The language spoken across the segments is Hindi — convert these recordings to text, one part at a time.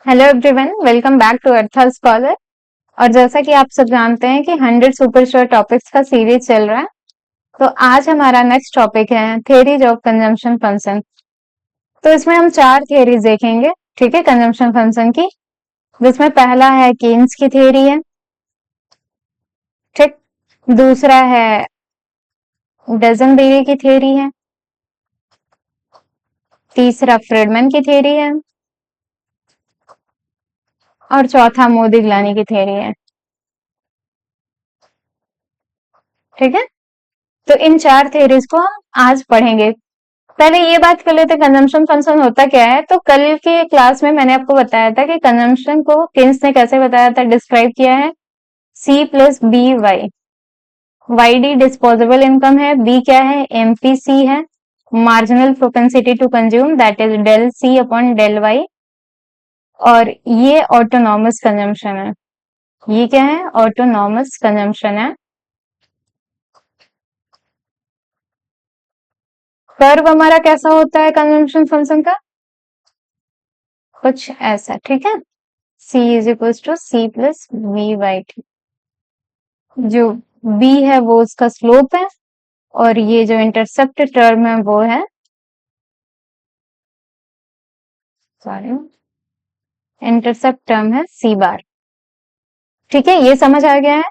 Hello everyone, welcome back to Artha Scholar. और जैसा कि आप सब जानते हैं कि 100 सुपर श्योर टॉपिक्स का सीरीज चल रहा है, तो आज हमारा नेक्स्ट टॉपिक है थियरीज ऑफ कंजम्पशन फंक्शन। तो इसमें हम 4 थियरीज देखेंगे, ठीक है, कंजम्पशन फंक्शन की, जिसमें पहला है केन्स की थियरी है, ठीक। दूसरा है डजनबेरी की थियरी है। तीसरा फ्रीडमैन की थियरी है और चौथा मोदिग्लानी की थियरी है, ठीक है। तो इन 4 थियरीज को हम आज पढ़ेंगे। पहले ये बात कर लेते कंजम्पशन फंक्शन होता क्या है। तो कल के क्लास में मैंने आपको बताया था कि कंजम्पशन को केन्स ने कैसे बताया था, डिस्क्राइब किया है, C plus B Y. Y D disposable income है, बी क्या है, एमपीसी है, marginal propensity to consume, that is del C upon del Y. और ये ऑटोनॉमस कंजम्पशन है। ये क्या है, ऑटोनॉमस कंजम्पशन है। कर्व हमारा कैसा होता है कंजम्पशन फंक्शन का, कुछ ऐसा, ठीक है। C is equal to C plus V by T. जो B है वो उसका स्लोप है और ये जो इंटरसेप्ट टर्म है वो है, सॉरी, इंटरसेप्ट टर्म है C बार, ठीक है। ये समझ आ गया है।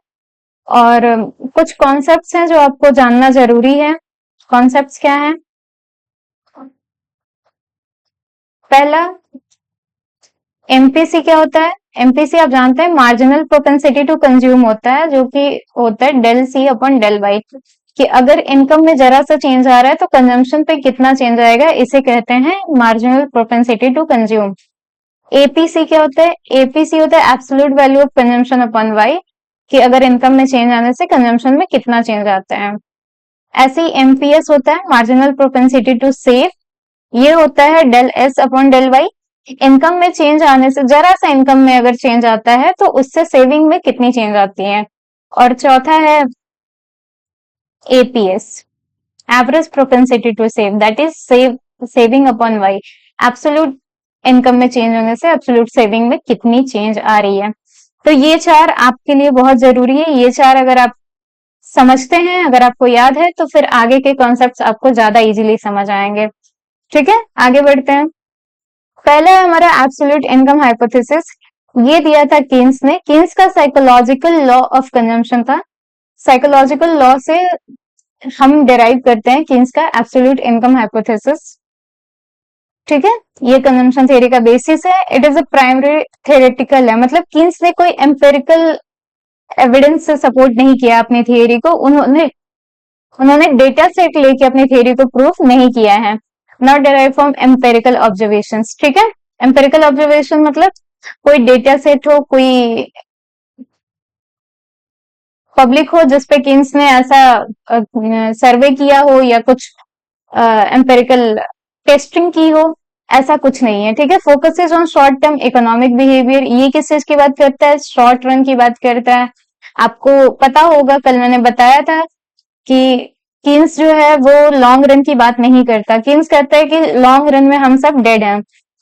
और कुछ कॉन्सेप्ट्स हैं जो आपको जानना जरूरी है। कॉन्सेप्ट्स क्या है? पहला, एमपीसी क्या होता है? एमपीसी आप जानते हैं, मार्जिनल प्रोपेंसिटी टू कंज्यूम होता है, जो कि होता है del C upon del Y. कि अगर इनकम में जरा सा चेंज आ रहा है तो कंजम्पशन पे कितना चेंज आएगा, इसे कहते हैं marginal propensity to consume. APC क्या होता है? एपीसी होता है absolute value of consumption upon Y, कि अगर इनकम में चेंज आने से कंजम्पशन में कितना चेंज आता है। ऐसे ही एमपीएस होता है मार्जिनल प्रोपेंसिटी टू सेव, ये होता है del S upon del Y. Income में चेंज आने से, जरा सा इनकम में अगर चेंज आता है तो उससे सेविंग में कितनी चेंज आती है। और चौथा है APS, average propensity to save, that is saving upon Y. Absolute income में चेंज होने से एब्सोल्यूट सेविंग में कितनी चेंज आ रही है। तो ये 4 आपके लिए बहुत जरूरी है। ये 4 अगर आप समझते हैं, अगर आपको याद है, तो फिर आगे के कॉन्सेप्ट्स आपको ज्यादा इजीली समझ आएंगे, ठीक है। आगे बढ़ते हैं। पहला है हमारा एब्सोल्यूट इनकम हाइपोथेसिस। ये दिया था केन्स ने। केन्स का साइकोलॉजिकल लॉ ऑफ कंजम्पशन था। साइकोलॉजिकल लॉ से हम डिराइव करते हैं केन्स का एब्सोल्यूट इनकम हाइपोथेसिस, ठीक है। ये कंजम्पशन थ्योरी का बेसिस है। It is a primary theoretical है, मतलब केन्स ने कोई एम्पेरिकल एविडेंस से सपोर्ट नहीं किया अपनी थियरी को। उन्होंने डेटा सेट लेके अपनी थियरी को प्रूफ नहीं किया है। Not derive from empirical observations, ठीक है। एम्पेरिकल ऑब्जर्वेशन मतलब कोई डेटा सेट हो, कोई पब्लिक हो जिसपे केन्स ने ऐसा सर्वे किया हो या कुछ एम्पेरिकल टेस्टिंग की हो, ऐसा कुछ नहीं है, ठीक है। Focuses on short term economic behaviour. ये किस चीज की बात करता है? शॉर्ट रन की बात करता है। आपको पता होगा, कल मैंने बताया था कि केन्स जो है वो लॉन्ग रन की बात नहीं करता। केन्स कहता है कि लॉन्ग रन में हम सब डेड हैं।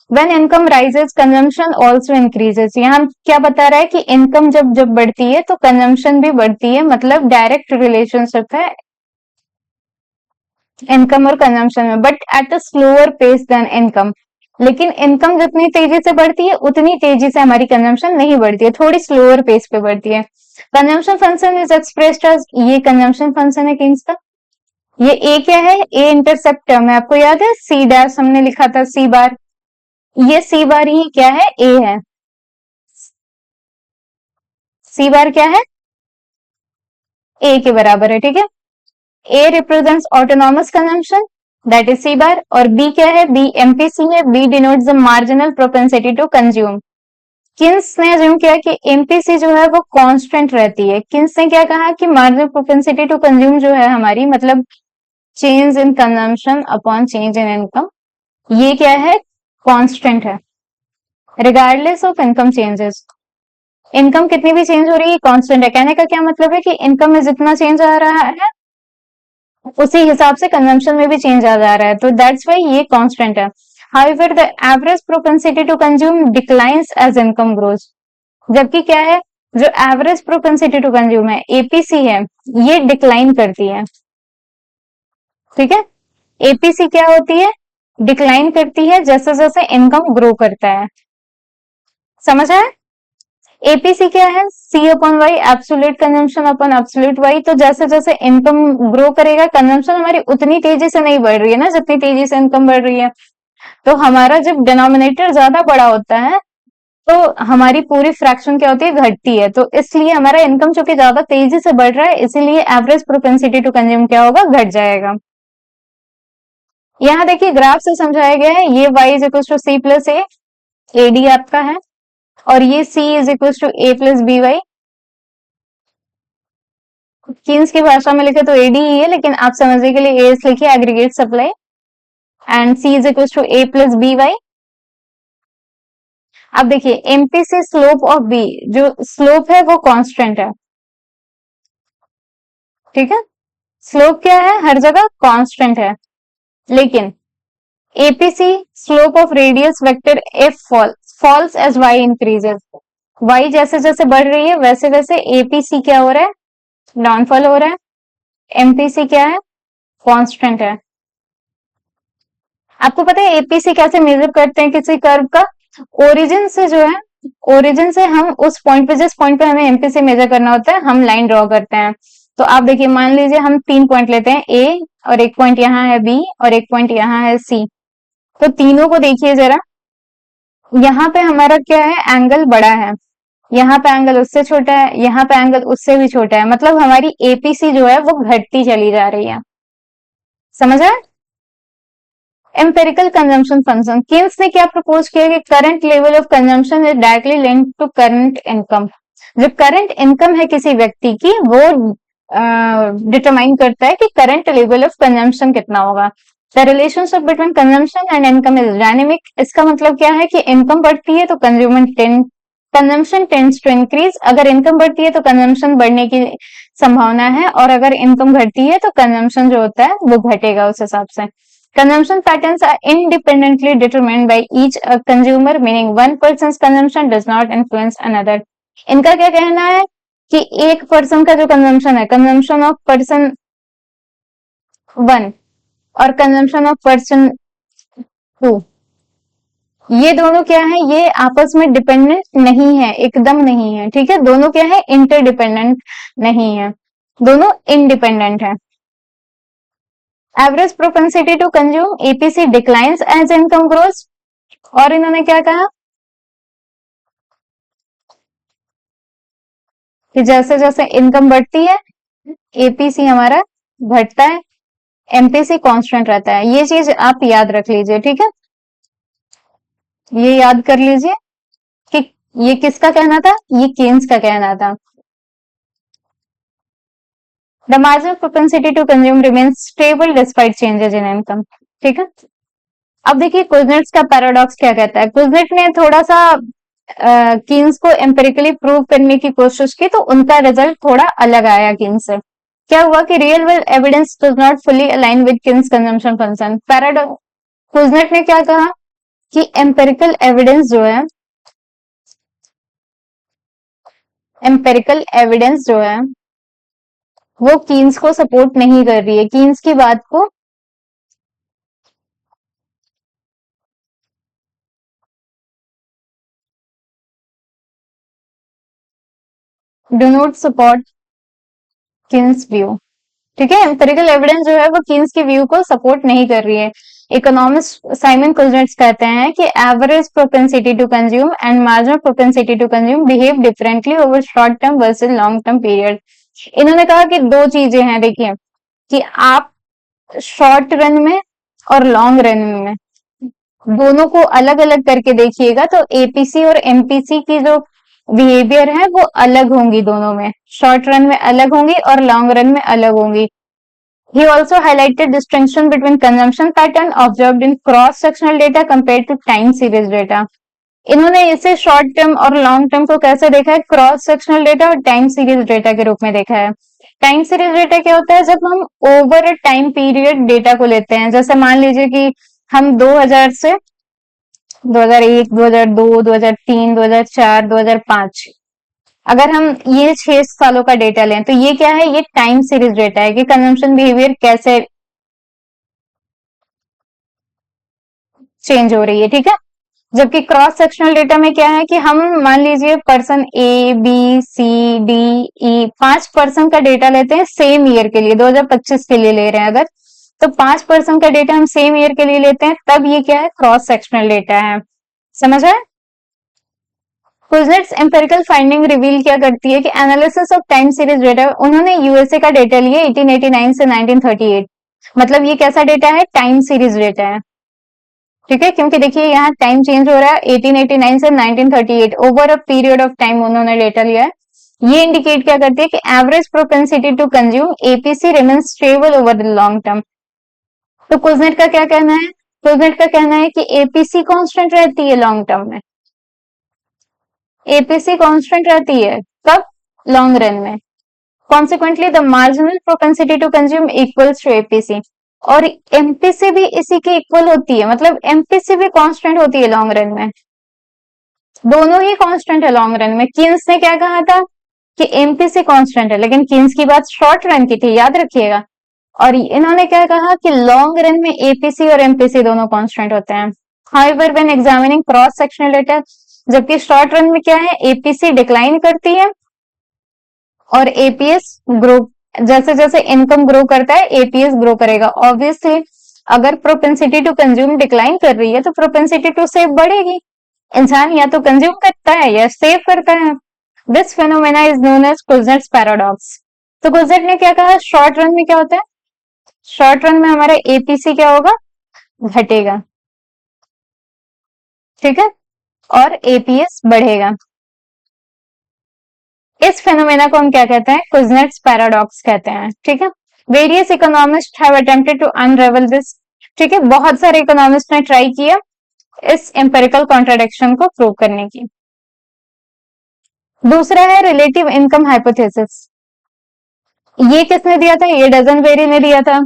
When income rises, consumption also increases। यहाँ क्या बता रहा है कि इनकम जब जब बढ़ती है तो कंजम्पशन भी बढ़ती है, मतलब डायरेक्ट रिलेशनशिप है इनकम और कंजम्पशन में, but at a slower pace than income. लेकिन इनकम जितनी तेजी से बढ़ती है उतनी तेजी से हमारी कंजम्पशन नहीं बढ़ती है, थोड़ी स्लोअर पेस पे बढ़ती है। Consumption function is expressed as, ये कंजम्पशन फंक्शन है केन्स का। ये ए क्या है? ए इंटरसेप्ट टर्म है, आपको याद है, सी डैश हमने लिखा था, सी बार। ये सी बार ही क्या है? ए है। सी बार क्या है? ए के बराबर है, ठीक है। A represents autonomous consumption, that is C bar. और बी क्या है? बी एमपीसी है। B denotes the marginal propensity to consume. Keynes ने अज्यूम किया कि एमपीसी जो है वो कांस्टेंट रहती है। किन्स ने क्या कहा कि मार्जिनल प्रोपेंसिटी टू कंज्यूम जो है हमारी, मतलब change in consumption upon change in income, ये क्या है? कांस्टेंट है, regardless of income changes. Income कितनी भी चेंज हो रही है, कांस्टेंट है। कहने का क्या मतलब है कि इनकम में जितना चेंज आ रहा है उसी हिसाब से कंजम्पशन में भी चेंज आ जा रहा है, तो दैट्स वाई ये कांस्टेंट है। However, the average propensity to consume declines as income grows. जबकि क्या है, जो एवरेज प्रोपेंसिटी टू कंज्यूम है, एपीसी है, ये डिक्लाइन करती है। ठीक है, एपीसी क्या होती है, डिक्लाइन करती है जैसे जैसे इनकम ग्रो करता है। समझ आया? एपीसी क्या है, C upon Y, absolute consumption upon absolute Y. तो जैसे जैसे इनकम ग्रो करेगा, कंजम्पशन हमारी उतनी तेजी से नहीं बढ़ रही है ना जितनी तेजी से इनकम बढ़ रही है। तो हमारा जब डिनोमिनेटर ज्यादा बड़ा होता है तो हमारी पूरी फ्रैक्शन क्या होती है, घटती है। तो इसलिए हमारा इनकम चूंकि ज्यादा तेजी से बढ़ रहा है, इसीलिए एवरेज प्रोपेंसिटी टू कंज्यूम क्या होगा, घट जाएगा। यहाँ देखिए ग्राफ से समझाया गया है, ये y is equal to C plus A, AD आपका है, और ये c is equal to A plus B Y. Keynes की भाषा में लिखे तो एडी ही है, लेकिन आप समझने के लिए एस लिखिए, aggregate supply, and c is equal to A plus B Y. अब देखिए एमपीसी स्लोप ऑफ बी, जो स्लोप है वो कांस्टेंट है। ठीक है, स्लोप क्या है, हर जगह कांस्टेंट है। लेकिन APC slope of radius vector F falls as Y increases. Y जैसे जैसे बढ़ रही है वैसे वैसे एपीसी क्या हो रहा है, डाउनफॉल हो रहा है। एमपीसी क्या है, कांस्टेंट है। आपको पता है एपीसी कैसे मेजर करते हैं किसी कर्व का, ओरिजिन से जो है, ओरिजिन से हम उस पॉइंट पे, जिस पॉइंट पे हमें एमपीसी मेजर करना होता है, हम लाइन ड्रॉ करते हैं। तो आप देखिए, मान लीजिए हम 3 पॉइंट लेते हैं, ए, और एक पॉइंट यहाँ है बी, और एक पॉइंट यहाँ है सी। तो तीनों को देखिए जरा, यहाँ पे हमारा क्या है, एंगल बड़ा है, यहाँ पे एंगल उससे छोटा है, यहाँ पे एंगल उससे भी छोटा है। मतलब हमारी एपीसी जो है वो घटती चली जा रही है। समझ आया? एम्पेरिकल कंजम्पशन फंक्शन, कीन्स ने क्या प्रपोज किया कि current level of consumption is directly linked to current income. जो करंट इनकम है किसी व्यक्ति की, वो डिटरमाइन करता है कि करंट लेवल ऑफ कंजम्पशन कितना होगा। The relationship between consumption and income is dynamic. इसका मतलब क्या है कि इनकम बढ़ती है तो कंजम्पशन टेंड्स टू इंक्रीज। अगर इनकम बढ़ती है तो कंजम्पशन बढ़ने की संभावना है, और अगर इनकम घटती है तो कंजम्पशन जो होता है वो घटेगा उस हिसाब से। Consumption patterns are independently determined by each consumer, meaning one person's consumption does not influence another. इनका क्या कहना है कि एक पर्सन का जो कंजम्पशन है, कंजम्पशन ऑफ पर्सन 1 और कंजम्पशन ऑफ पर्सन 2, ये दोनों क्या है, ये आपस में डिपेंडेंट नहीं है, एकदम नहीं है। ठीक है, दोनों क्या है, इंटरडिपेंडेंट नहीं है, दोनों इंडिपेंडेंट है। Average propensity to consume APC declines as income grows. और इन्होंने क्या कहा कि जैसे जैसे इनकम बढ़ती है एपीसी हमारा घटता है, एमपीसी कांस्टेंट रहता है। ये चीज आप याद रख लीजिए। ठीक है, ये याद कर लीजिए कि ये किसका कहना था, ये कीन्स का कहना था। The marginal propensity to consume remains stable despite changes in income. ठीक है, अब देखिए कुजनेट्स का पैराडॉक्स क्या कहता है। कुजनेट ने थोड़ा सा कीन्स को एम्पेरिकली प्रूव करने की कोशिश की, तो उनका रिजल्ट थोड़ा अलग आया कीन्स से। क्या हुआ कि real world evidence does not fully align with Keynes consumption function. Paradox, Kuznets ने क्या कहा कि एम्पेरिकल एविडेंस जो है, एम्पेरिकल एविडेंस जो है वो कीन्स को सपोर्ट नहीं कर रही है, कीन्स की बात को do not support Keynes view. ठीक है, एम्पेरिकल एविडेंस जो है वो कीन्स की व्यू को सपोर्ट नहीं कर रही है। इकोनॉमिस्ट साइमन कुजनेट्स कहते हैं कि average propensity to consume and marginal propensity to consume behave differently over short term versus long term period. इन्होंने कहा कि दो चीजें हैं, देखिए कि आप शॉर्ट रन में और लॉन्ग रन में दोनों को अलग अलग करके देखिएगा, तो एपीसी और एमपीसी की जो बिहेवियर है वो अलग होंगी, दोनों में शॉर्ट रन में अलग होंगी और लॉन्ग रन में अलग होंगी। He also highlighted distinction between consumption pattern observed in cross-sectional data compared to time series data. इन्होंने इसे शॉर्ट टर्म और लॉन्ग टर्म को कैसे देखा है, क्रॉस सेक्शनल डेटा और टाइम सीरीज डेटा के रूप में देखा है। टाइम सीरीज डेटा क्या होता है, जब हम ओवर टाइम पीरियड डेटा को लेते हैं। जैसे मान लीजिए कि हम 2000 से 2001, 2002, 2003, 2004, 2005। अगर हम ये 6 सालों का डेटा लें तो ये क्या है, ये टाइम सीरीज डेटा है कि कंजम्पशन बिहेवियर कैसे चेंज हो रही है, ठीक है। जबकि क्रॉस सेक्शनल डेटा में क्या है कि हम मान लीजिए person A B C D E 5 person का डेटा लेते हैं सेम ईयर के लिए, 2025 के लिए ले रहे हैं अगर, तो 5 पर्सन का डेटा हम सेम ईयर के लिए लेते हैं, तब ये क्या है, क्रॉस सेक्शनल डेटा है। समझ आए? कुजनेट्स एम्पिरिकल फाइंडिंग रिवील क्या करती है कि analysis of time series data, उन्होंने यूएसए का डेटा लिया 1889 से 1938, मतलब ये कैसा डेटा है, टाइम सीरीज डेटा है, ठीक है। क्योंकि देखिए यहाँ टाइम चेंज हो रहा है, 1889 से 1938 over a period of time उन्होंने डेटा लिया है। ये इंडिकेट क्या करती है कि average propensity to consume APC remains stable over the long term. तो कुजनेट का क्या कहना है, कुजनेट का कहना है कि एपीसी कांस्टेंट रहती है लॉन्ग टर्म में, एपीसी कांस्टेंट रहती है कब, लॉन्ग रन में। Consequently the marginal propensity to consume equals to APC, और एमपीसी भी इसी की इक्वल होती है, मतलब एमपीसी भी कांस्टेंट होती है लॉन्ग रन में, दोनों ही कांस्टेंट है लॉन्ग रन में। किन्स ने क्या कहा था कि एमपीसी कांस्टेंट है, लेकिन किन्स की बात शॉर्ट रन की थी, याद रखिएगा। और इन्होंने क्या कहा कि लॉन्ग रन में एपीसी और एमपीसी दोनों कांस्टेंट होते हैं। However when examining cross sectional data, जबकि शॉर्ट रन में क्या है, एपीसी डिक्लाइन करती है और एपीएस ग्रो, जैसे जैसे इनकम ग्रो करता है एपीएस ग्रो करेगा। ऑब्वियसली अगर प्रोपेंसिटी टू कंज्यूम डिक्लाइन कर रही है तो प्रोपेंसिटी टू सेव बढ़ेगी, इंसान या तो कंज्यूम करता है या सेव करता है। This phenomena is known as Kuznets paradox. तो कुजनेट ने क्या कहा, शॉर्ट रन में क्या होता है, शॉर्ट रन में हमारा एपीसी क्या होगा, घटेगा, ठीक है, और एपीएस बढ़ेगा। इस फेनोमेना को हम क्या कहते हैं, कुजनेट्स पैराडॉक्स कहते हैं, ठीक है। Various economists have attempted to unravel this, ठीक है, बहुत सारे इकोनॉमिस्ट ने ट्राई किया इस एम्पिरिकल कॉन्ट्राडिक्शन को प्रूव करने की। दूसरा है रिलेटिव इनकम हाइपोथेसिस। ये किसने दिया था, ये डजनबेरी ने दिया था।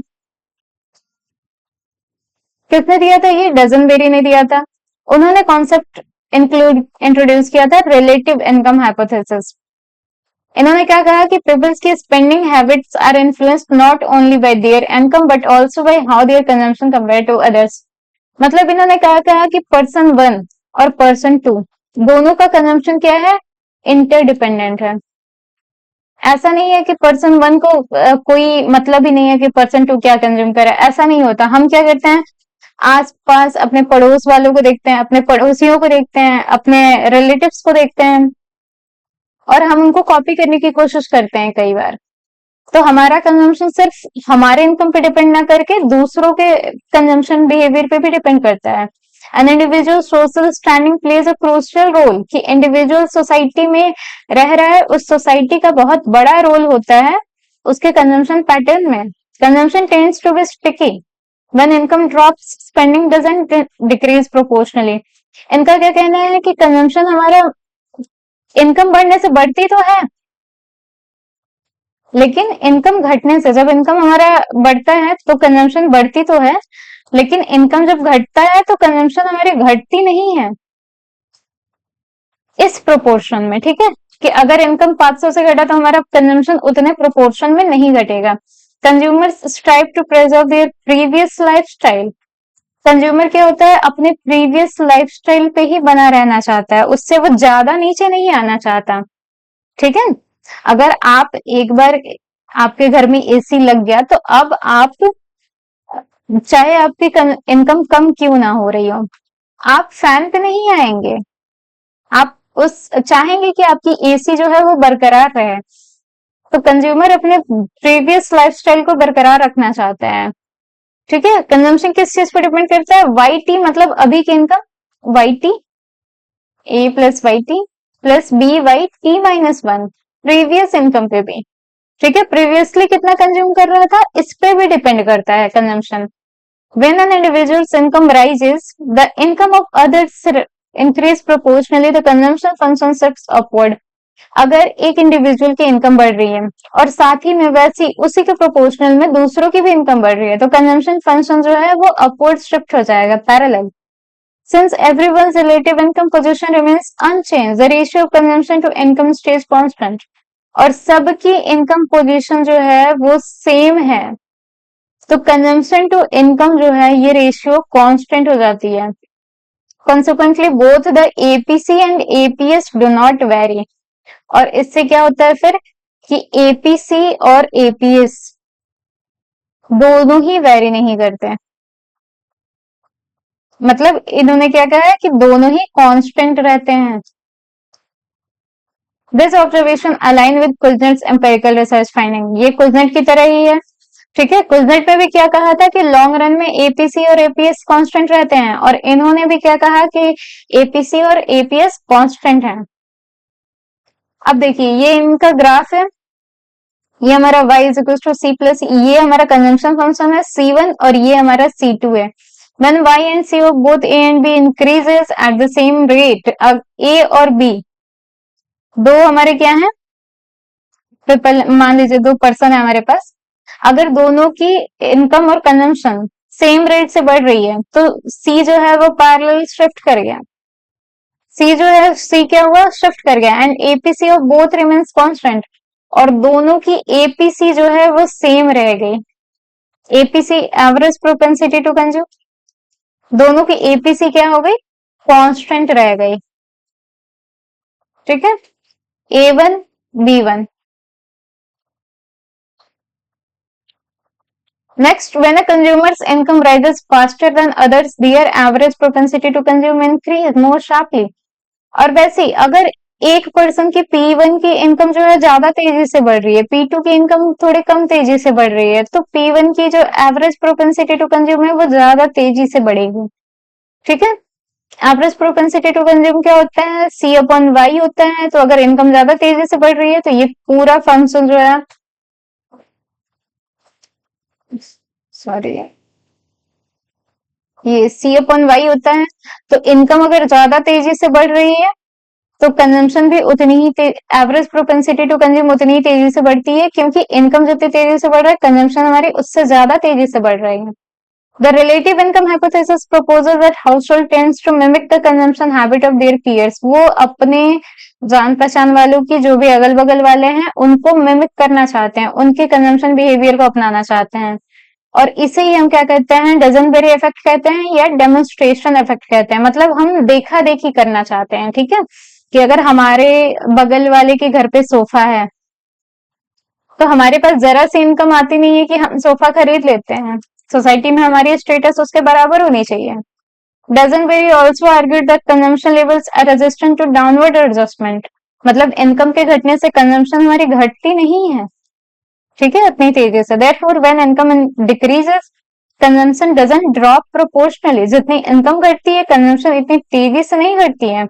किसने दिया था, ये डजनबेरी ने दिया था। उन्होंने कॉन्सेप्ट इंट्रोड्यूस किया था रिलेटिव इनकम हाइपोथेसिस। इन्होंने क्या कहा कि पीपल्स की spending habits are influenced not only by their income but also by how their consumption compare to others. मतलब इन्होंने कहा कि पर्सन 1 और पर्सन 2 दोनों का कंजम्पशन क्या है, इंटरडिपेंडेंट है। ऐसा नहीं है कि पर्सन 1 को कोई मतलब ही नहीं है कि पर्सन 2 क्या कंज्यूम करे, ऐसा नहीं होता। हम क्या करते हैं, आसपास अपने पड़ोस वालों को देखते हैं, अपने पड़ोसियों को देखते हैं, अपने रिलेटिव्स को देखते हैं और हम उनको कॉपी करने की कोशिश करते हैं कई बार। तो हमारा कंजम्पशन सिर्फ हमारे इनकम पे डिपेंड ना करके दूसरों के कंजम्पशन बिहेवियर पे भी डिपेंड करता है। An individual social standing plays a crucial role, कि इंडिविजुअल सोसाइटी में रह रहा है, उस सोसाइटी का बहुत बड़ा रोल होता है उसके कंजम्पशन पैटर्न में। Consumption tends to be sticky when income drops, spending doesn't decrease proportionally. इनका क्या कहना है कि कंजम्पशन हमारा इनकम बढ़ने से बढ़ती तो है, लेकिन इनकम घटने से, जब इनकम हमारा बढ़ता है तो कंजम्पशन बढ़ती तो है, लेकिन इनकम जब घटता है तो कंजम्पशन हमारी घटती नहीं है इस प्रोपोर्शन में, ठीक है। कि अगर इनकम 500 से घटा तो हमारा कंजम्पशन उतने प्रोपोर्शन में नहीं घटेगा। Consumers strive to preserve their previous lifestyle. Consumer क्या होता है, अपने प्रीवियस लाइफस्टाइल पे ही बना रहना चाहता है, उससे वो ज्यादा नीचे नहीं आना चाहता, ठीक है। अगर आप एक बार आपके घर में एसी लग गया तो अब आप, चाहे आपकी इनकम कम क्यों ना हो रही हो, आप फैन पे नहीं आएंगे, आप उस चाहेंगे कि आपकी एसी जो है वो बरकरार रहे। तो कंज्यूमर अपने प्रीवियस लाइफस्टाइल को बरकरार रखना चाहता है, ठीक है। कंजम्पशन किस चीज पर डिपेंड करता है, वाई टी, मतलब अभी की income, Y T A plus Y T plus B Y T -1, previous income पे भी, ठीक है। प्रीवियसली कितना कंज्यूम कर रहा था इस पे भी डिपेंड करता है consumption. When an individual's income rises, the income of others increase proportionally, the consumption function shifts upward. अगर एक इंडिविजुअल की इनकम बढ़ रही है और साथ ही में वैसी उसी के प्रोपोर्शनल में दूसरों की भी इनकम बढ़ रही है तो कंजम्पशन फंक्शन जो है वो अपवर्ड शिफ्ट हो जाएगा, parallel. Since everyone's relative income position remains unchanged, the ratio of consumption to income stays constant. और सबकी इनकम पोजीशन जो है वो सेम है, तो कंजम्पशन टू इनकम जो है ये रेशियो कांस्टेंट हो जाती है. Consequently, both the APC and APS do not vary. और इससे क्या होता है फिर कि APC और APS दोनों ही वेरी नहीं करते. मतलब इन्होंने क्या कहा है कि दोनों ही कांस्टेंट रहते हैं. This observation align with Kuznets empirical research finding. ये कुजनेट की तरह ही है, ठीक है. कुजनेट में भी क्या कहा था कि लॉन्ग रन में एपीसी और एपीएस कांस्टेंट रहते हैं, और इन्होंने भी क्या कहा कि एपीसी और एपीएस कांस्टेंट हैं. अब देखिए ये इनका ग्राफ है, ये हमारा y is equal to C plus, ये हमारा कंजम्पशन फंक्शन है C1 और ये हमारा C2 है. When y and c of both a and b increases at the same rate, अब a और b दो हमारे क्या है, मान लीजिए दो पर्सन है हमारे पास. अगर दोनों की इनकम और कंजम्पशन सेम रेट से बढ़ रही है तो C जो है वो पैरेलल शिफ्ट कर गया. C जो है C क्या हुआ, शिफ्ट कर गया. And APC of both remains constant, और दोनों की एपीसी जो है वो सेम रह गई. APC average propensity to consume, दोनों की एपीसी क्या हो गई, कांस्टेंट रह गई. ठीक है, A1 B1. Next, when a consumer's income rises faster than others, their average propensity to consume increase more sharply. और वैसे ही अगर एक पर्सन की P1 की इनकम जो है ज्यादा तेजी से बढ़ रही है, P2 की इनकम थोड़ी कम तेजी से बढ़ रही है, तो P1 की जो एवरेज प्रोपेंसिटी टू कंज्यूम है वो ज्यादा तेजी से बढ़ेगी. ठीक है, एवरेज प्रोपेंसिटी टू कंज्यूम क्या होता है, C अपॉन वाई होता है. तो अगर इनकम ज्यादा तेजी से बढ़ रही है तो ये पूरा फंक्शन जो है, सॉरी, ये C अपॉन वाई होता है. तो इनकम अगर ज्यादा तेजी से बढ़ रही है तो कंजम्पशन भी उतनी ही, एवरेज प्रोपेंसिटी टू कंज्यूम उतनी ही तेजी से बढ़ती है, क्योंकि इनकम जितनी तेजी से बढ़ रहा है कंजम्पशन हमारी उससे ज्यादा तेजी से बढ़ रही है. The relative income hypothesis proposes that household tends to mimic the consumption habit of their peers. वो अपने जान पहचान वालों की, जो भी अगल बगल वाले हैं, उनको मिमिक करना चाहते हैं, उनके कंजम्पशन बिहेवियर को अपनाना चाहते हैं. और इसे ही हम क्या कहते हैं, डजनबेरी इफेक्ट कहते हैं या डेमोन्स्ट्रेशन इफेक्ट कहते हैं. मतलब हम देखा देखी करना चाहते हैं. ठीक है, कि अगर हमारे बगल वाले के घर पे सोफा है तो हमारे पास जरा सी इनकम आती नहीं है कि हम सोफा खरीद लेते हैं. सोसाइटी में हमारी स्टेटस उसके बराबर होनी चाहिए. Duesenberry also argued that consumption levels are resistant to downward adjustment. मतलब इनकम के घटने से कंजम्पशन हमारी घटती नहीं है, ठीक है, इतनी तेजी से. Therefore when income decreases, consumption doesn't drop proportionally. जितनी इनकम घटती है कंजम्पशन इतनी तेजी से नहीं घटती है.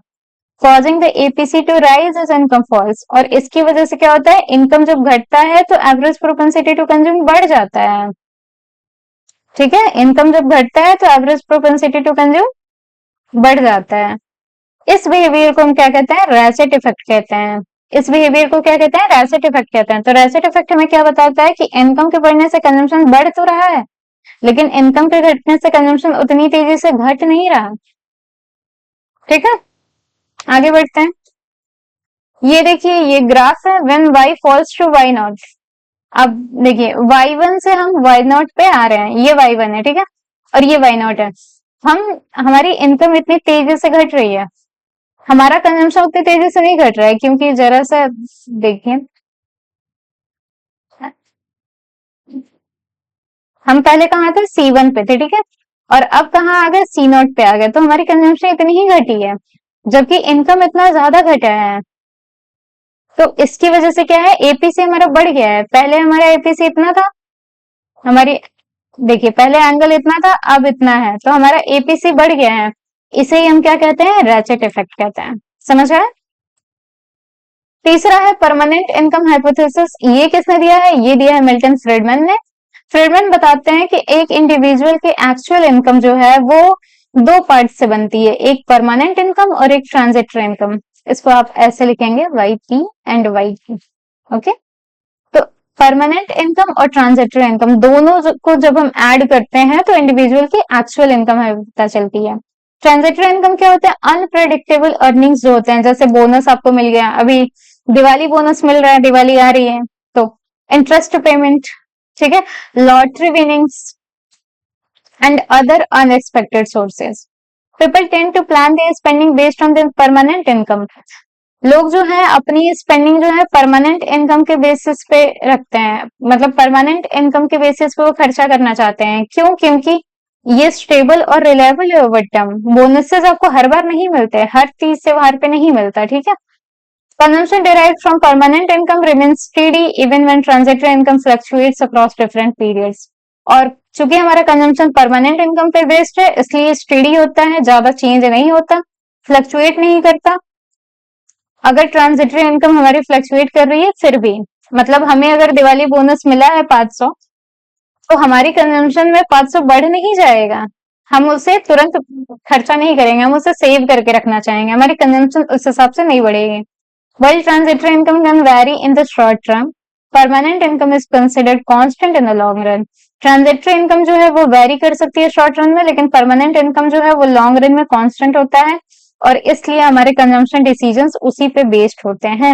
Causing the APC to rise as income falls. और इसकी वजह से क्या होता है, इनकम जब घटता है तो एवरेज प्रोपेंसिटी टू कंज्यूम बढ़ जाता है. ठीक है, इनकम जब घटता है तो एवरेज प्रोपेंसिटी टू कंज्यूम बढ़ जाता है. इस बिहेवियर को हम क्या कहते हैं, रैचेट इफेक्ट कहते हैं. इस बिहेवियर को क्या कहते हैं, रैचेट इफेक्ट कहते हैं. तो रैचेट इफेक्ट हमें क्या बताता है कि इनकम के बढ़ने से कंजम्पशन बढ़ तो रहा है, लेकिन इनकम के घटने से कंजम्पशन उतनी तेजी से घट नहीं रहा. ठीक है, आगे बढ़ते हैं. ये देखिए ये ग्राफ है, when y false to y0. अब देखिए y1 से हम y0 पे आ रहे हैं, ये y1 है, ठीक है, और ये y0 है. हमारी इनकम इतनी तेजी से घट रही है, हमारा कंजम्पशन उतनी तेजी से नहीं घट रहा है, क्योंकि जरा सा देखिए, हम पहले कहाँ थे, C1 पे थे, ठीक है, और अब कहाँ आ गए, C0 पे आ गए. तो हमारी कंजम्पशन इतनी ही घटी है, जबकि इनकम इतना ज्यादा घटा है. तो इसकी वजह से क्या है, एपीसी हमारा बढ़ गया है. पहले हमारा एपीसी इतना था, हमारी देखिए पहले एंगल इतना था, अब इतना है, तो हमारा एपीसी बढ़ गया है. इसे ही हम क्या कहते हैं, रैचेट इफेक्ट कहते हैं. समझ आया. तीसरा है परमानेंट इनकम हाइपोथेसिस. ये किसने दिया है, ये दिया है मिल्टन फ्रीडमैन ने. फ्रीडमैन बताते हैं कि एक इंडिविजुअल की एक्चुअल इनकम जो है वो दो पार्ट से बनती है, एक परमानेंट इनकम और एक ट्रांजिटरी इनकम. इसको आप ऐसे लिखेंगे, Y P and Y P. Okay, तो परमानेंट इनकम और ट्रांजिटरी इनकम दोनों को जब हम ऐड करते हैं तो इंडिविजुअल की एक्चुअल इनकम हमें पता चलती है. ट्रांजेक्टरी इनकम क्या होता है? अनप्रेडिक्टेबल अर्निंग्स जो होते हैं, जैसे बोनस आपको मिल गया, अभी दिवाली बोनस मिल रहा है, दिवाली आ रही है तो इंटरेस्ट पेमेंट, ठीक है, lottery winnings and other unexpected sources. People tend to plan their spending based on their permanent income. लोग जो है अपनी स्पेंडिंग जो है परमानेंट इनकम के बेसिस पे रखते हैं, मतलब परमानेंट इनकम के बेसिस पे वो खर्चा करना चाहते हैं। क्यों? क्योंकि ये स्टेबल और रिलायबल है ओवर टर्म। बोनसेस आपको हर बार नहीं मिलते, हर तीज त्योहार पे नहीं मिलता, ठीक है। Consumption derived from permanent income remains steady even when transitory income fluctuates across different periods। और चूंकि हमारा कंजम्पशन परमानेंट इनकम पे बेस्ड है, इसलिए स्टेडी होता है, ज्यादा चेंज नहीं होता, फ्लक्चुएट नहीं करता। अगर ट्रांजिटरी इनकम हमारी फ्लक्चुएट कर रही है फिर भी, मतलब हमें अगर दिवाली बोनस मिला है 500, तो हमारी कंजम्पशन में 500 बढ़ नहीं जाएगा, हम उसे तुरंत खर्चा नहीं करेंगे, हम उसे सेव करके रखना चाहेंगे, हमारी कंजम्पशन उस हिसाब से नहीं बढ़ेगी। While transitory income can vary in the short term, permanent income is considered constant in the long run। Trajectory income जो है वो वेरी कर सकती है शॉर्ट रन में, लेकिन परमानेंट इनकम जो है वो लॉन्ग रन में कांस्टेंट होता है, और इसलिए हमारे कंजम्पशन डिसीजंस उसी पे बेस्ड होते हैं।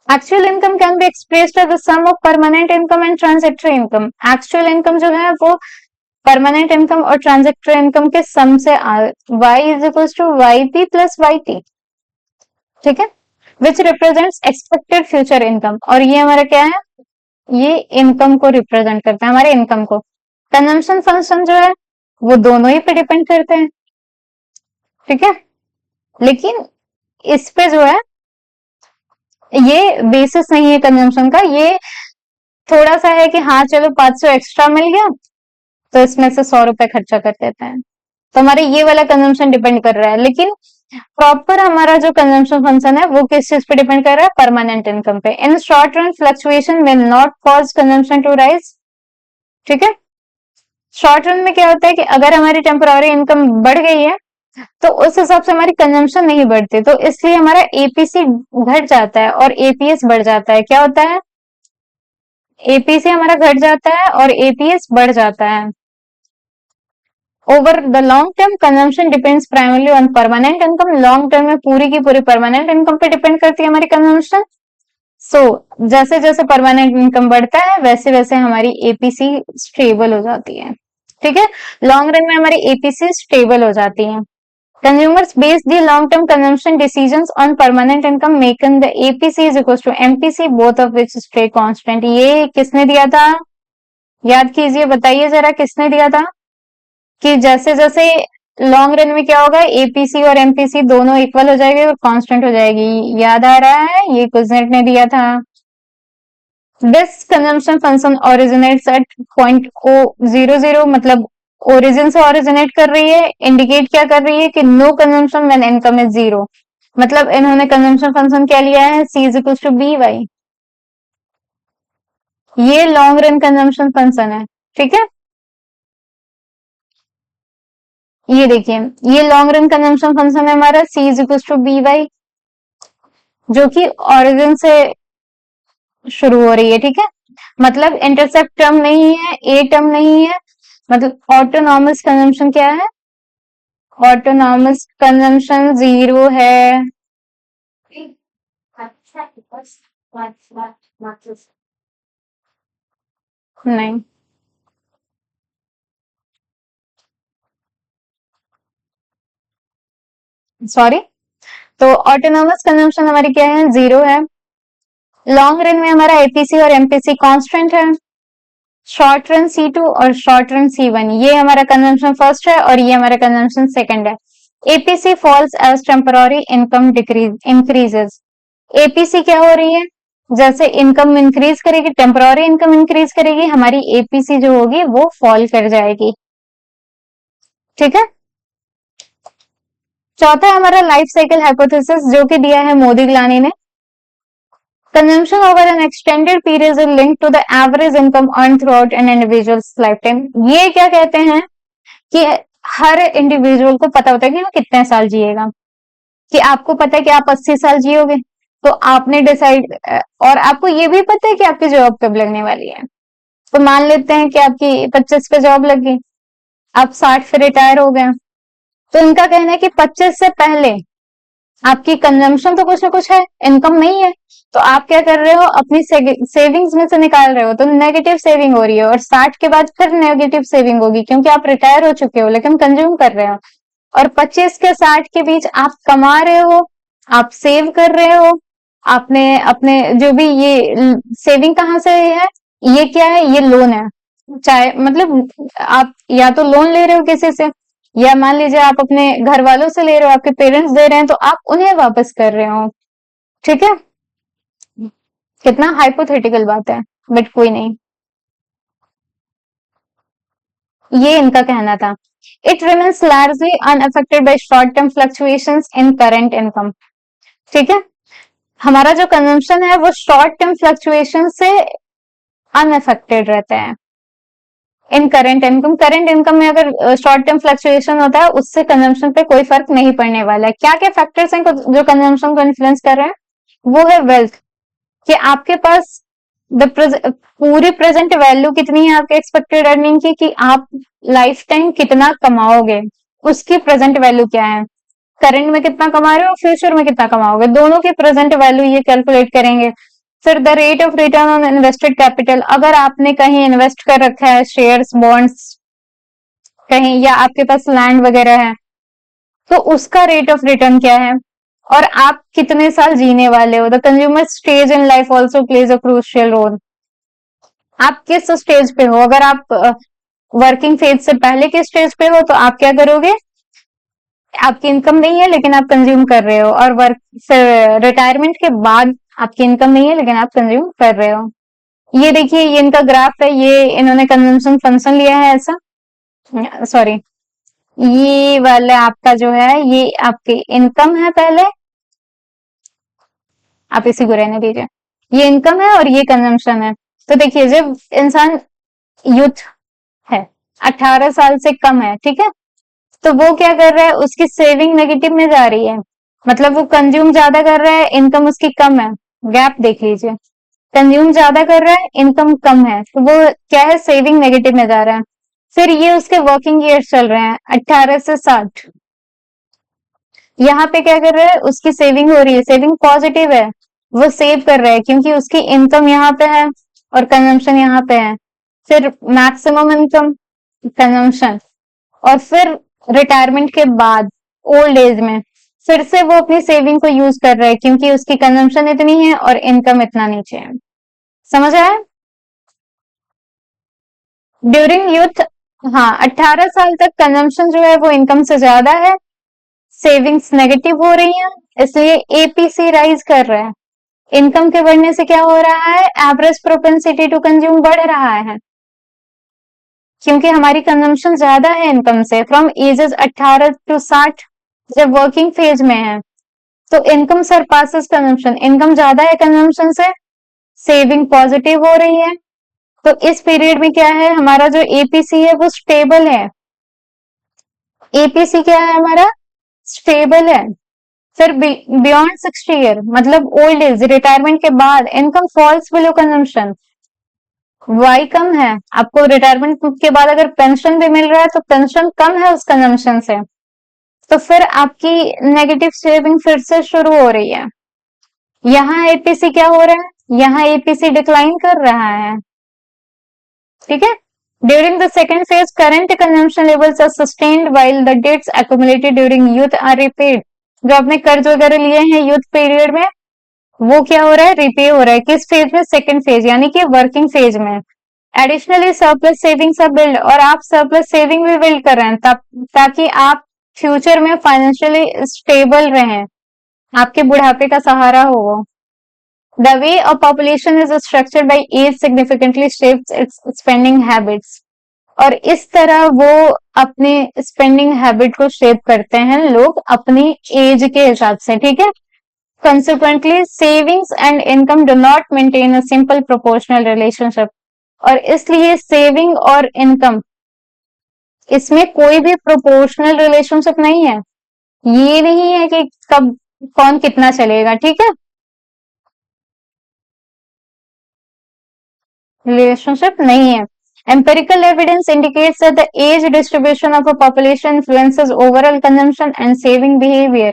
Actual income can be expressed as the sum of permanent income and transitory income. Actual income जो है वो परमानेंट इनकम और ट्रांजेक्टरी इनकम के सम से y is equal to Y P plus Y T, ठीक है, which represents expected future income. और ये हमारा क्या है? ये इनकम को रिप्रेजेंट करता है, हमारे इनकम को। कंजम्पशन फंक्शन जो है वो दोनों ही पे डिपेंड करते हैं, ठीक है, लेकिन इस पे जो है ये बेसिस नहीं है कंजम्पशन का, ये थोड़ा सा है कि हाँ चलो 500 एक्स्ट्रा मिल गया तो इसमें से 100 रुपए खर्चा कर देते हैं, तो हमारे ये वाला कंजम्पशन डिपेंड कर रहा है। लेकिन प्रॉपर हमारा जो कंजम्पशन फंक्शन है वो किस चीज पे डिपेंड कर रहा है? परमानेंट इनकम पे। In short run fluctuation will not cause consumption to rise, ठीक है। शॉर्ट रन में क्या होता है कि अगर हमारी टेम्पोररी इनकम बढ़ गई है तो उस हिसाब से हमारी कंजम्पशन नहीं बढ़ती, तो इसलिए हमारा एपीसी घट जाता है और एपीएस बढ़ जाता है। क्या होता है? एपीसी हमारा घट जाता है और एपीएस बढ़ जाता है। Over the long term consumption depends primarily on permanent income. Long term में पूरी की पूरी परमानेंट इनकम पे डिपेंड करती है हमारी कंजम्पशन। सो जैसे जैसे परमानेंट इनकम बढ़ता है वैसे वैसे हमारी एपीसी स्टेबल हो जाती है, ठीक है। लॉन्ग रन में हमारी एपीसी स्टेबल हो जाती है। Consumers base the long term consumption decisions on permanent income making the APC is equal to MPC both of which stay constant. ये किसने दिया था? याद कीजिए, बताइए जरा किसने दिया था कि जैसे जैसे लॉन्ग रन में क्या होगा, एपीसी और एमपीसी दोनों इक्वल हो जाएगी और कांस्टेंट हो जाएगी। याद आ रहा है? ये कुजनेट ने दिया था। This consumption function originates at point O 00, मतलब ओरिजिन से ओरिजिनेट कर रही है, इंडिकेट क्या कर रही है कि no consumption when income is zero. मतलब इन्होंने कंजम्पशन फंक्शन क्या लिया है? C is equal to B Y. ये लॉन्ग रन कंजम्पशन फंक्शन है, ठीक है। ये देखिए, ये लॉन्ग रन कंजम्पशन फंक्शन है हमारा C is equal to B Y, जो कि ओरिजिन से शुरू हो रही है, ठीक है। मतलब इंटरसेप्ट टर्म नहीं है, ए टर्म नहीं है, मतलब ऑटोनॉमस कंजम्पशन क्या है? ऑटोनॉमस कंजम्पशन जीरो है। नहीं, सॉरी, तो ऑटोनॉमस कंजम्पशन हमारी क्या है? जीरो है। लॉन्ग रन में हमारा एपीसी और एमपीसी कांस्टेंट है। शॉर्ट रन C2 और शॉर्ट रन C1, ये हमारा कंजम्पशन फर्स्ट है और ये हमारा कंजम्पशन सेकंड है। APC falls as temporary income decrease increases. APC क्या हो रही है? जैसे इनकम इंक्रीज करेगी, टेम्पोररी इनकम इंक्रीज करेगी, हमारी एपीसी जो होगी वो फॉल कर जाएगी, ठीक है। चौथा हमारा लाइफ साइकिल हाइपोथेसिस, जो कि दिया है मोदी गिलानी ने। Consumption over an extended period is linked to the average income earned throughout an individual's lifetime। ये क्या कहते हैं कि हर इंडिविजुअल को पता होता है कि वो कितने साल जिएगा, कि आपको पता है कि आप 80 साल जियोगे, तो आपने डिसाइड, और आपको ये भी पता है कि आपकी जॉब कब लगने वाली है। तो मान लेते हैं कि आपकी 25 पे जॉब लगी, आप 60 पे रिटायर हो गए, तो इनका कहना है कि 25 से पहले आपकी कंजम्पशन तो कुछ ना कुछ है, इनकम नहीं है, तो आप क्या कर रहे हो, अपनी सेविंग्स में से निकाल रहे हो, तो नेगेटिव सेविंग हो रही है। और 60 के बाद फिर नेगेटिव सेविंग होगी, क्योंकि आप रिटायर हो चुके हो लेकिन कंज्यूम कर रहे हो। और 25 के 60 के बीच आप कमा रहे हो, आप सेव कर रहे हो, आपने अपने जो भी ये सेविंग कहाँ से है, ये क्या है, ये लोन है। चाहे मतलब आप या तो लोन ले रहे हो किसी से, या मान लीजिए आप अपने घर वालों से ले रहे हो, आपके पेरेंट्स दे रहे हैं, तो आप उन्हें वापस कर रहे हो। ठीक है, कितना हाइपोथेटिकल बात है, बट कोई नहीं, ये इनका कहना था। It remains largely unaffected bye short term fluctuations in current income. ठीक है, हमारा जो कंजम्पशन है वो शॉर्ट टर्म फ्लक्चुएशन से अनअफेक्टेड रहता है इन करंट इनकम में अगर शॉर्ट टर्म फ्लक्चुएशन होता है, उससे कंजम्पशन पे कोई फर्क नहीं पड़ने वाला है। क्या क्या फैक्टर्स हैं जो कंजम्पशन को इन्फ्लुएंस कर रहे हैं, वो है वेल्थ, कि आपके पास पूरी प्रेजेंट वैल्यू कितनी है आपके एक्सपेक्टेड अर्निंग की, कि आप लाइफ टाइम कितना कमाओगे, उसकी प्रेजेंट वैल्यू क्या है। करंट में कितना कमा रहे हो, फ्यूचर में कितना कमाओगे, दोनों की प्रेजेंट वैल्यू ये कैलकुलेट करेंगे। फिर the rate of return on invested capital, अगर आपने कहीं इन्वेस्ट कर रखा है, शेयर्स, बॉन्ड्स कहीं, या आपके पास लैंड वगैरह है, तो उसका रेट ऑफ रिटर्न क्या है, और आप कितने साल जीने वाले हो। The consumer stage in life also plays a crucial role. आप किस स्टेज पे हो, अगर आप वर्किंग फेज से पहले के स्टेज पे हो, तो आप क्या करोगे, आपकी इनकम नहीं है लेकिन आप कंज्यूम कर रहे हो, और वर्क फिर रिटायरमेंट के बाद आपकी इनकम नहीं है लेकिन आप कंज्यूम कर रहे हो। ये देखिए, ये इनका ग्राफ है, ये इन्होंने कंजम्पशन फंक्शन लिया है ऐसा, सॉरी, ये वाला आपका जो है ये आपकी इनकम है पहले, आप इसी को रहने दीजिए, ये इनकम है और ये कंजम्पशन है। तो देखिए, जब इंसान यूथ है, 18 साल से कम है, ठीक है, तो वो क्या कर रहा है, उसकी सेविंग नेगेटिव में जा रही है, मतलब वो कंज्यूम ज्यादा कर रहा है, इनकम उसकी कम है। गैप देख लीजिए, कंज्यूम ज्यादा कर रहा है, इनकम कम है, तो वो क्या है, सेविंग नेगेटिव में जा रहा है। फिर ये उसके वर्किंग ईयर्स चल रहे हैं 18 से 60, यहाँ पे क्या कर रहा है, उसकी सेविंग हो रही है, सेविंग पॉजिटिव है, वो सेव कर रहा है क्योंकि उसकी इनकम यहाँ पे है और कंजम्पशन यहाँ पे है। फिर मैक्सिमम इनकम, कंजम्पशन, और फिर रिटायरमेंट के बाद ओल्ड एज में फिर से वो अपनी सेविंग को यूज कर रहा है क्योंकि उसकी कंजम्पशन इतनी है और इनकम इतना नीचे है। समझ आया? ड्यूरिंग यूथ, हाँ, 18 साल तक कंजम्पशन जो है वो इनकम से ज्यादा है, सेविंग्स नेगेटिव हो रही है, इसलिए एपीसी राइज कर रहा है। इनकम के बढ़ने से क्या हो रहा है, एवरेज प्रोपेंसिटी टू कंज्यूम बढ़ रहा है, क्योंकि हमारी कंजम्पशन ज्यादा है इनकम से। फ्रॉम एजेस 18 टू 60, जब वर्किंग फेज में है, तो इनकम सरपासेस कंजम्पशन, इनकम ज्यादा है कंजम्पशन से, सेविंग पॉजिटिव हो रही है, तो इस पीरियड में क्या है, हमारा जो एपीसी है वो स्टेबल है। एपीसी क्या है हमारा, स्टेबल है। फिर बियॉन्ड 60 ईयर, मतलब ओल्ड एज, रिटायरमेंट के बाद, income falls below consumption, Y कम है। आपको रिटायरमेंट के बाद अगर पेंशन भी मिल रहा है तो पेंशन कम है उस कंजम्पशन से, तो फिर आपकी नेगेटिव सेविंग फिर से शुरू हो रही है। यहाँ एपीसी क्या हो रहा है, यहाँ एपीसी डिक्लाइन कर रहा है। ठीक है, during the second phase current consumption levels are sustained while the debts accumulated during youth are repaid. जो आपने कर्ज वगैरह लिए हैं यूथ पीरियड में, वो क्या हो रहा है, रिपे हो रहा है। किस फेज में, सेकंड फेज, यानी कि वर्किंग फेज में। Additionally surplus savings are build, और आप सरप्लस सेविंग भी बिल्ड कर रहे हैं ताकि आप फ्यूचर में फाइनेंशियली स्टेबल रहें, आपके बुढ़ापे का सहारा हो वो। The way a population is structured by age significantly shapes its spending habits. और इस तरह वो अपने स्पेंडिंग हैबिट को शेप करते हैं लोग अपनी एज के हिसाब से। ठीक है, consequently savings and income do not maintain a simple proportional relationship, और इसलिए सेविंग और इनकम, इसमें कोई भी प्रोपोर्शनल रिलेशनशिप नहीं है। ये नहीं है कि कब कौन कितना चलेगा, ठीक है, रिलेशनशिप नहीं है। Empirical evidence indicates that the age distribution of a population influences overall consumption and saving behavior.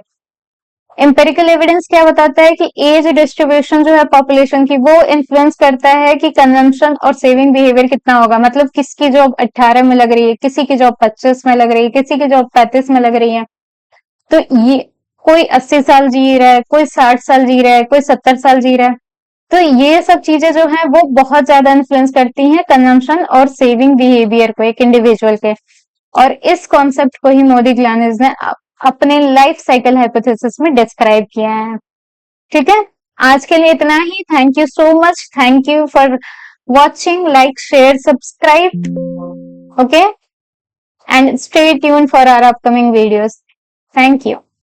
Empirical evidence क्या बताता है कि एज डिस्ट्रीब्यूशन जो है पॉपुलेशन की वो इन्फ्लुएंस करता है कि कंजम्पशन और सेविंग बिहेवियर कितना होगा। मतलब किसकी जॉब 18 में लग रही है, किसी की जॉब 25 में लग रही है, किसी की जॉब 35 में लग रही है। तो ये कोई 80 साल जी रहा है, कोई 60 साल जी रहा है, कोई 70 साल जी रहा है। तो ये सब चीजें जो है वो बहुत ज्यादा इन्फ्लुएंस करती हैं कंजम्पशन और सेविंग बिहेवियर को एक इंडिविजुअल के। और इस कॉन्सेप्ट को ही मोदी ग्लानिस ने अपने लाइफ साइकिल हाइपोथेसिस में डिस्क्राइब किया है। ठीक है, आज के लिए इतना ही। Thank you so much, thank you for watching, like, share, subscribe, okay, and stay tuned for our upcoming videos. Thank you.